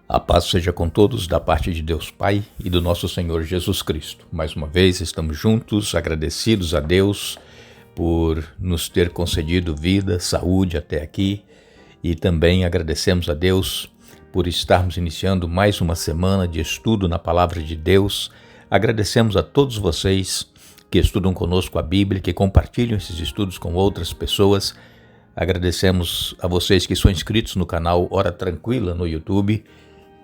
A paz seja com todos da parte de Deus Pai e do nosso Senhor Jesus Cristo. Mais uma vez estamos juntos, agradecidos a Deus por nos ter concedido vida, saúde até aqui, e também agradecemos a Deus por estarmos iniciando mais uma semana de estudo na Palavra de Deus. Agradecemos a todos vocês que estudam conosco a Bíblia, que compartilham esses estudos com outras pessoas. Agradecemos a vocês que são inscritos no canal Hora Tranquila no YouTube,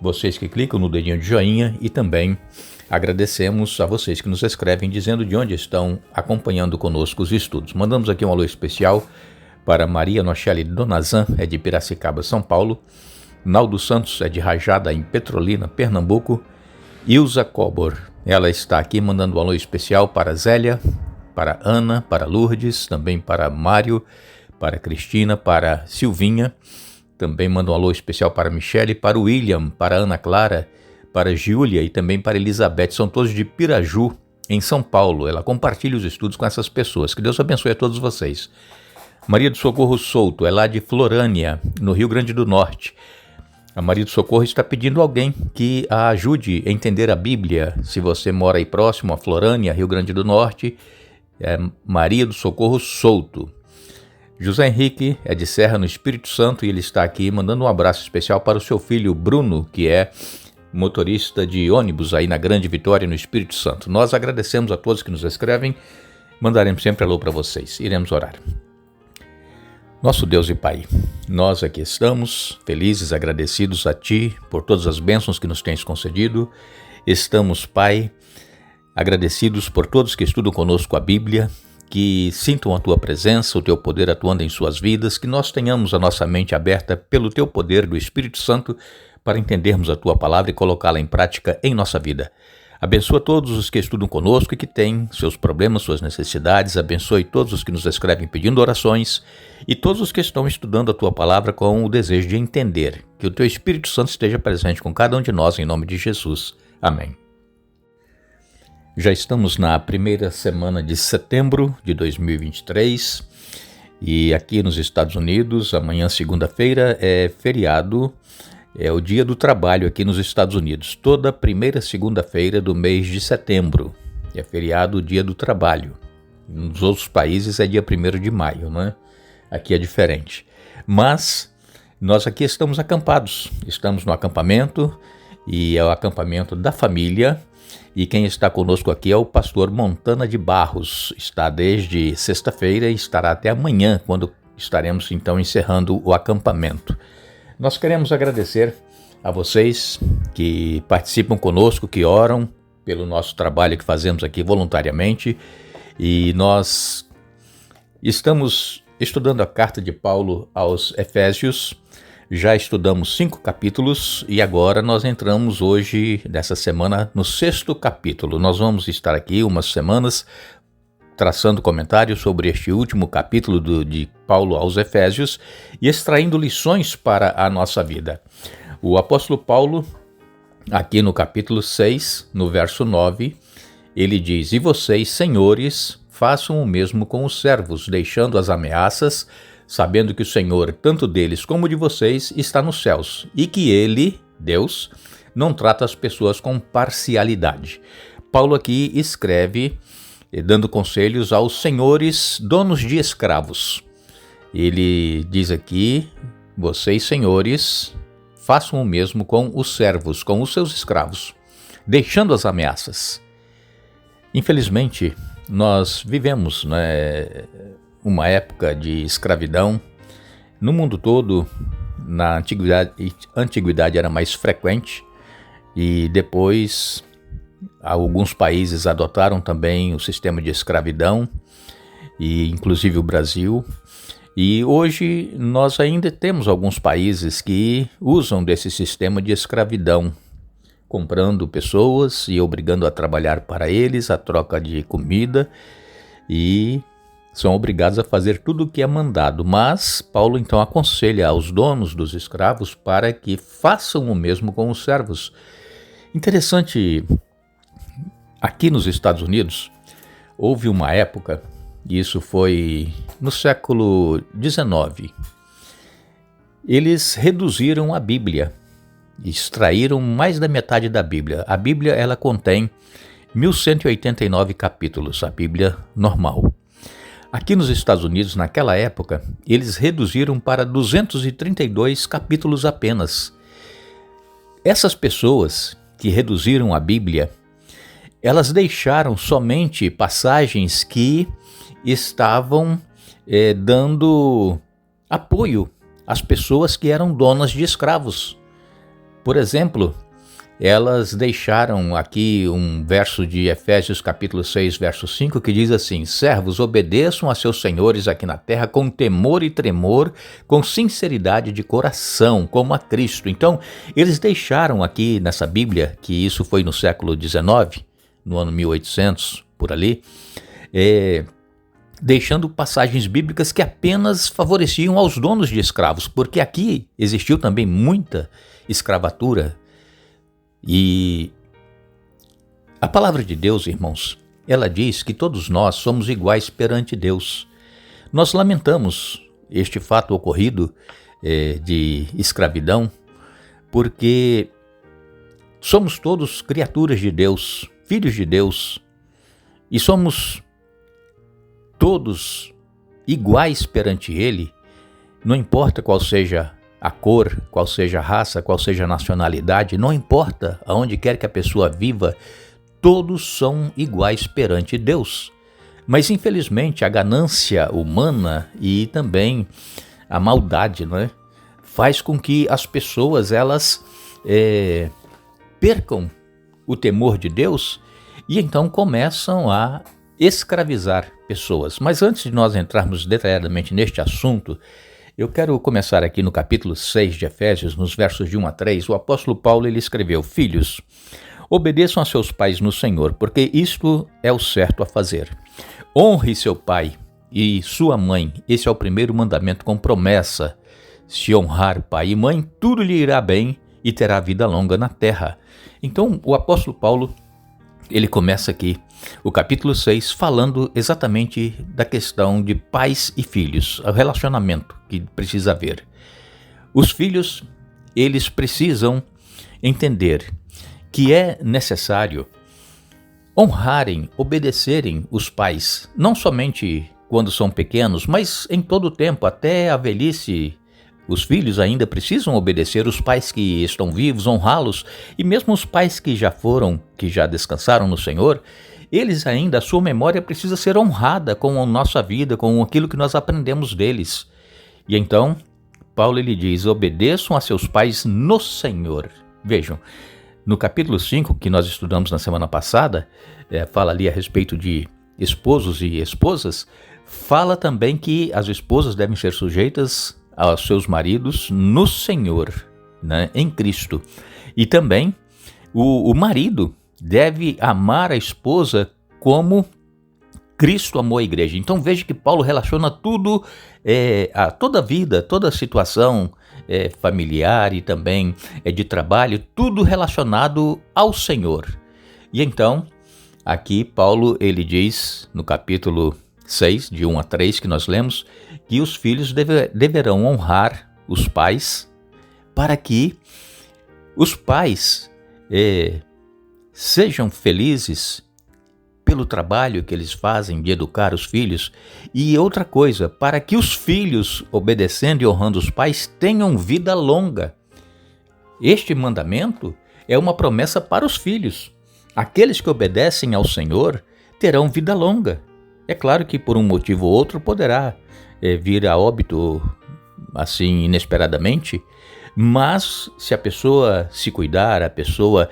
vocês que clicam no dedinho de joinha, e também agradecemos a vocês que nos escrevem dizendo de onde estão acompanhando conosco os estudos. Mandamos aqui um alô especial para Maria Nochelle Donazan, é de Piracicaba, São Paulo. Naldo Santos é de Rajada, em Petrolina, Pernambuco. Ilza Cobor, ela está aqui mandando um alô especial para Zélia, para Ana, para Lourdes, também para Mário, para Cristina, para Silvinha. Também manda um alô especial para Michele, para William, para Ana Clara, para Júlia e também para Elizabeth. São todos de Piraju, em São Paulo. Ela compartilha os estudos com essas pessoas. Que Deus abençoe a todos vocês. Maria do Socorro Souto é lá de Florânia, no Rio Grande do Norte. A Maria do Socorro está pedindo alguém que a ajude a entender a Bíblia. Se você mora aí próximo a Florânia, Rio Grande do Norte, é Maria do Socorro Souto. José Henrique é de Serra, no Espírito Santo, e ele está aqui mandando um abraço especial para o seu filho Bruno, que é motorista de ônibus aí na Grande Vitória, no Espírito Santo. Nós agradecemos a todos que nos escrevem, mandaremos sempre alô para vocês. Iremos orar. Nosso Deus e Pai, nós aqui estamos felizes, agradecidos a Ti por todas as bênçãos que nos tens concedido. Estamos, Pai, agradecidos por todos que estudam conosco a Bíblia, que sintam a Tua presença, o Teu poder atuando em suas vidas, que nós tenhamos a nossa mente aberta pelo Teu poder do Espírito Santo para entendermos a Tua palavra e colocá-la em prática em nossa vida. Abençoa todos os que estudam conosco e que têm seus problemas, suas necessidades. Abençoe todos os que nos escrevem pedindo orações e todos os que estão estudando a Tua palavra com o desejo de entender. Que o Teu Espírito Santo esteja presente com cada um de nós, em nome de Jesus. Amém. Já estamos na primeira semana de setembro de 2023 e aqui nos Estados Unidos, amanhã, segunda-feira, é feriado, é o Dia do Trabalho aqui nos Estados Unidos. Toda primeira segunda-feira do mês de setembro é feriado, o Dia do Trabalho. Nos outros países é dia 1º de maio, né? Aqui é diferente. Mas nós aqui estamos acampados, estamos no acampamento, e é o acampamento da família. E quem está conosco aqui é o pastor Montana de Barros. Está desde sexta-feira e estará até amanhã, quando estaremos então encerrando o acampamento. Nós queremos agradecer a vocês que participam conosco, que oram pelo nosso trabalho que fazemos aqui voluntariamente. E nós estamos estudando a carta de Paulo aos Efésios. Já estudamos 5 capítulos e agora nós entramos hoje, nessa semana, no 6º capítulo. Nós vamos estar aqui umas semanas traçando comentários sobre este último capítulo de Paulo aos Efésios e extraindo lições para a nossa vida. O apóstolo Paulo, aqui no capítulo 6, no verso 9, ele diz: "E vocês, senhores, façam o mesmo com os servos, deixando as ameaças, sabendo que o Senhor, tanto deles como de vocês, está nos céus, e que Ele, Deus, não trata as pessoas com parcialidade." Paulo aqui escreve dando conselhos aos senhores donos de escravos. Ele diz aqui: "Vocês, senhores, façam o mesmo com os servos, com os seus escravos, deixando as ameaças." Infelizmente, nós vivemos, uma época de escravidão no mundo todo. Na antiguidade era mais frequente, e depois alguns países adotaram também o sistema de escravidão, e inclusive o Brasil. E hoje nós ainda temos alguns países que usam desse sistema de escravidão, comprando pessoas e obrigando a trabalhar para eles a troca de comida, e são obrigados a fazer tudo o que é mandado. Mas Paulo então aconselha aos donos dos escravos para que façam o mesmo com os servos. Interessante, aqui nos Estados Unidos houve uma época, e isso foi no século XIX, eles reduziram a Bíblia. extraíram mais da metade da Bíblia. A Bíblia, ela contém 1189 capítulos, a Bíblia normal. Aqui nos Estados Unidos, naquela época, eles reduziram para 232 capítulos apenas. Essas pessoas que reduziram a Bíblia, elas deixaram somente passagens que estavam dando apoio às pessoas que eram donas de escravos. Por exemplo, elas deixaram aqui um verso de Efésios capítulo 6, verso 5, que diz assim: servos, obedeçam a seus senhores aqui na terra com temor e tremor, com sinceridade de coração, como a Cristo. Então, eles deixaram aqui nessa Bíblia, que isso foi no século XIX, no ano 1800, por ali, deixando passagens bíblicas que apenas favoreciam aos donos de escravos, porque aqui existiu também muita escravatura. E a palavra de Deus, irmãos, ela diz que todos nós somos iguais perante Deus. Nós lamentamos este fato ocorrido de escravidão, porque somos todos criaturas de Deus, filhos de Deus, e somos todos iguais perante Ele, não importa qual seja a cor, qual seja a raça, qual seja a nacionalidade, não importa aonde quer que a pessoa viva, todos são iguais perante Deus. Mas infelizmente a ganância humana e também a maldade, não é? Faz com que as pessoas elas percam o temor de Deus e então começam a escravizar pessoas. Mas antes de nós entrarmos detalhadamente neste assunto, eu quero começar aqui no capítulo 6 de Efésios, nos versos de 1 a 3, o apóstolo Paulo ele escreveu: filhos, obedeçam a seus pais no Senhor, porque isto é o certo a fazer. Honre seu pai e sua mãe, esse é o primeiro mandamento com promessa. Se honrar pai e mãe, tudo lhe irá bem e terá vida longa na terra. Então, o apóstolo Paulo, ele começa aqui o capítulo 6 falando exatamente da questão de pais e filhos, o relacionamento que precisa haver. Os filhos, eles precisam entender que é necessário honrarem, obedecerem os pais, não somente quando são pequenos, mas em todo o tempo, até a velhice. Os filhos ainda precisam obedecer os pais que estão vivos, honrá-los, e mesmo os pais que já foram, que já descansaram no Senhor, eles ainda, a sua memória precisa ser honrada com a nossa vida, com aquilo que nós aprendemos deles. E então, Paulo ele diz: obedeçam a seus pais no Senhor. Vejam, no capítulo 5, que nós estudamos na semana passada, fala ali a respeito de esposos e esposas, fala também que as esposas devem ser sujeitas aos seus maridos no Senhor, né, em Cristo. E também o marido deve amar a esposa como Cristo amou a igreja. Então veja que Paulo relaciona tudo, toda a vida, toda a situação familiar e também de trabalho, tudo relacionado ao Senhor. E então, aqui Paulo ele diz no capítulo 6, de 1 a 3, que nós lemos, que os filhos deverão honrar os pais para que os pais sejam felizes pelo trabalho que eles fazem de educar os filhos. E outra coisa, para que os filhos, obedecendo e honrando os pais, tenham vida longa. Este mandamento é uma promessa para os filhos. Aqueles que obedecem ao Senhor terão vida longa. É claro que por um motivo ou outro poderá vir a óbito assim inesperadamente, mas se a pessoa se cuidar, a pessoa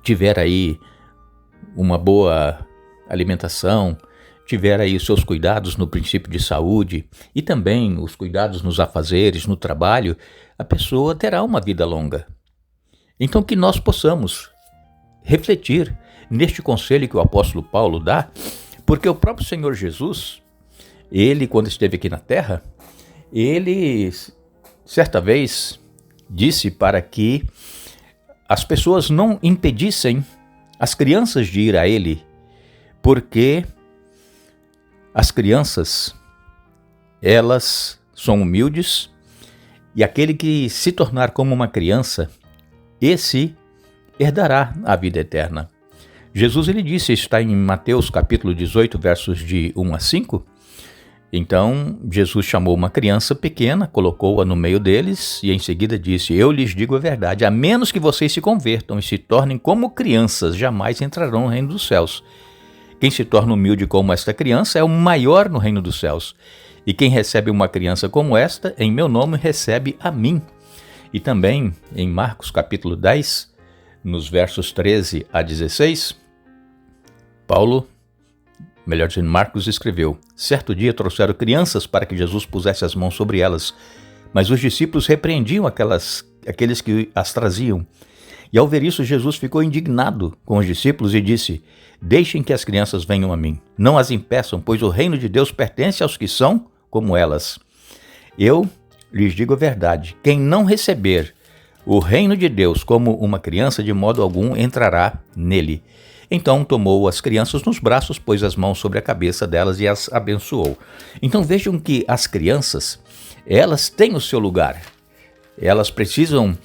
tiver aí uma boa alimentação, tiver aí os seus cuidados no princípio de saúde e também os cuidados nos afazeres, no trabalho, a pessoa terá uma vida longa. Então que nós possamos refletir neste conselho que o apóstolo Paulo dá, porque o próprio Senhor Jesus, ele quando esteve aqui na terra, ele certa vez disse para que as pessoas não impedissem as crianças de ir a ele, porque as crianças, elas são humildes E aquele que se tornar como uma criança, esse herdará a vida eterna. Jesus ele disse, está em Mateus capítulo 18, versos de 1 a 5. Então, Jesus chamou uma criança pequena, colocou-a no meio deles e em seguida disse, eu lhes digo a verdade, a menos que vocês se convertam e se tornem como crianças, jamais entrarão no reino dos céus. Quem se torna humilde como esta criança é o maior no reino dos céus. E quem recebe uma criança como esta, em meu nome, recebe a mim. E também em Marcos capítulo 10, nos versos 13 a 16, Marcos escreveu, certo dia trouxeram crianças para que Jesus pusesse as mãos sobre elas, mas os discípulos repreendiam aqueles que as traziam. E ao ver isso, Jesus ficou indignado com os discípulos e disse, deixem que as crianças venham a mim, não as impeçam, pois o reino de Deus pertence aos que são como elas. Eu lhes digo a verdade, quem não receber o reino de Deus como uma criança, de modo algum entrará nele. Então tomou as crianças nos braços, pôs as mãos sobre a cabeça delas e as abençoou. Então vejam que as crianças, elas têm o seu lugar. Elas precisam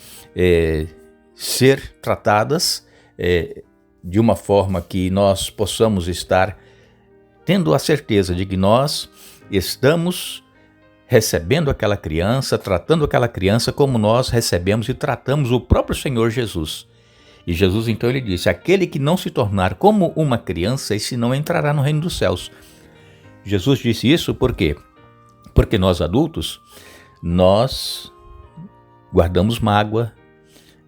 ser tratadas de uma forma que nós possamos estar tendo a certeza de que nós estamos recebendo aquela criança, tratando aquela criança como nós recebemos e tratamos o próprio Senhor Jesus. E Jesus então ele disse, aquele que não se tornar como uma criança, esse não entrará no reino dos céus. Jesus disse isso por quê? Porque nós adultos, nós guardamos mágoa,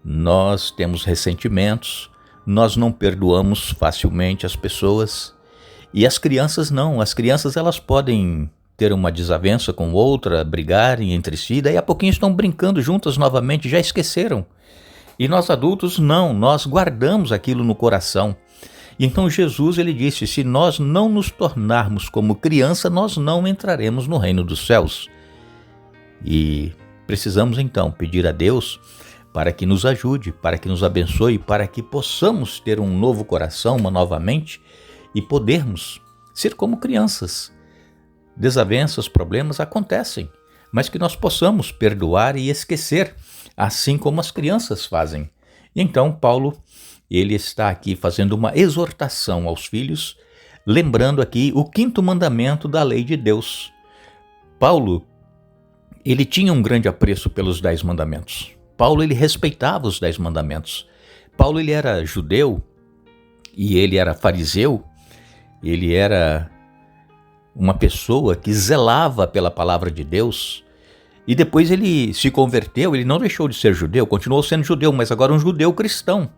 nós temos ressentimentos, nós não perdoamos facilmente as pessoas. E as crianças não, as crianças elas podem ter uma desavença com outra, brigarem entre si, daí a pouquinho estão brincando juntas novamente, já esqueceram. E nós adultos não, nós guardamos aquilo no coração. E então Jesus ele disse, se nós não nos tornarmos como criança, nós não entraremos no reino dos céus. E precisamos então pedir a Deus para que nos ajude, para que nos abençoe, para que possamos ter um novo coração, uma nova mente e podermos ser como crianças. Desavenças, problemas acontecem, mas que nós possamos perdoar e esquecer, assim como as crianças fazem. E então Paulo, ele está aqui fazendo uma exortação aos filhos, lembrando aqui o 5º mandamento da lei de Deus. Paulo, ele tinha um grande apreço pelos 10 mandamentos. Paulo, ele respeitava os 10 mandamentos. Paulo, ele era judeu e ele era fariseu, ele era uma pessoa que zelava pela palavra de Deus. E depois ele se converteu, ele não deixou de ser judeu, continuou sendo judeu, mas agora um judeu cristão.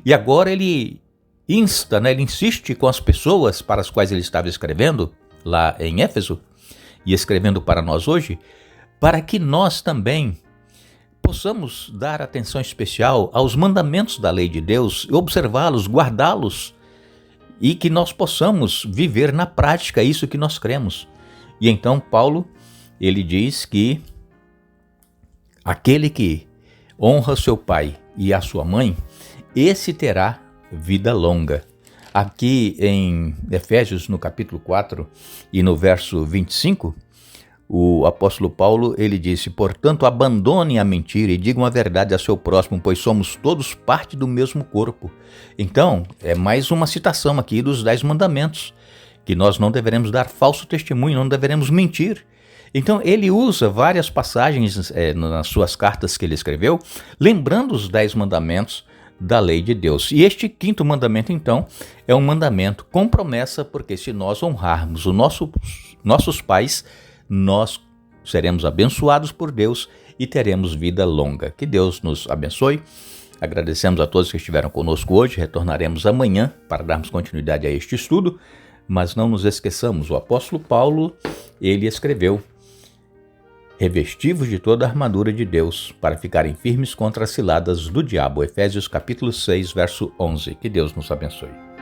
E agora ele ele insiste com as pessoas para as quais ele estava escrevendo, lá em Éfeso, e escrevendo para nós hoje, para que nós também possamos dar atenção especial aos mandamentos da lei de Deus, observá-los, guardá-los, e que nós possamos viver na prática isso que nós cremos. E então Paulo, ele diz que aquele que honra seu pai e a sua mãe, esse terá vida longa. Aqui em Efésios, no capítulo 4 e no verso 25, o apóstolo Paulo, ele disse, portanto, abandonem a mentira e digam a verdade a seu próximo, pois somos todos parte do mesmo corpo. Então, é mais uma citação aqui dos 10 mandamentos, que nós não deveremos dar falso testemunho, não deveremos mentir. Então, ele usa várias passagens nas suas cartas que ele escreveu, lembrando os 10 mandamentos da lei de Deus. E este 5º mandamento, então, é um mandamento com promessa, porque se nós honrarmos os nossos pais, nós seremos abençoados por Deus e teremos vida longa. Que Deus nos abençoe. Agradecemos a todos que estiveram conosco hoje. Retornaremos amanhã para darmos continuidade a este estudo, mas não nos esqueçamos, o apóstolo Paulo, ele escreveu, revestivos de toda a armadura de Deus, para ficarem firmes contra as ciladas do diabo. Efésios capítulo 6, verso 11. Que Deus nos abençoe.